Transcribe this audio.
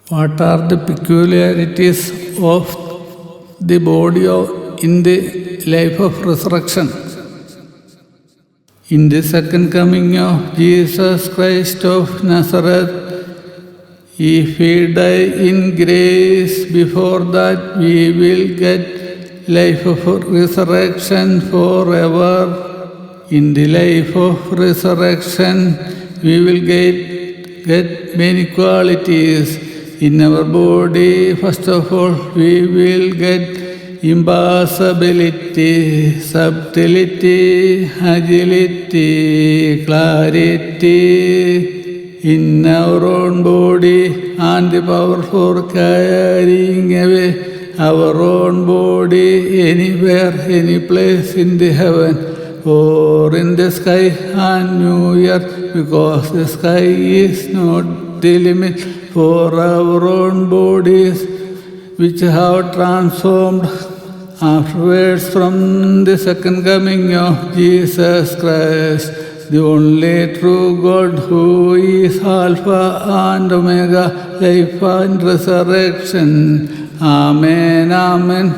What are the peculiarities of the body in the life of resurrection? In the second coming of Jesus Christ of Nazareth, if we die in grace, before that we will get life of resurrection forever. In the life of resurrection, we will get many qualities. In our body, first of all, we will get impassibility, subtlety, agility, clarity in our own body, and the power for carrying away our own body anywhere, any place in the heaven or in the sky and New Year, because the sky is not the limit for our own bodies, which have transformed afterwards from the second coming of Jesus Christ, the only true God, who is Alpha and Omega, life and resurrection. Amen, amen.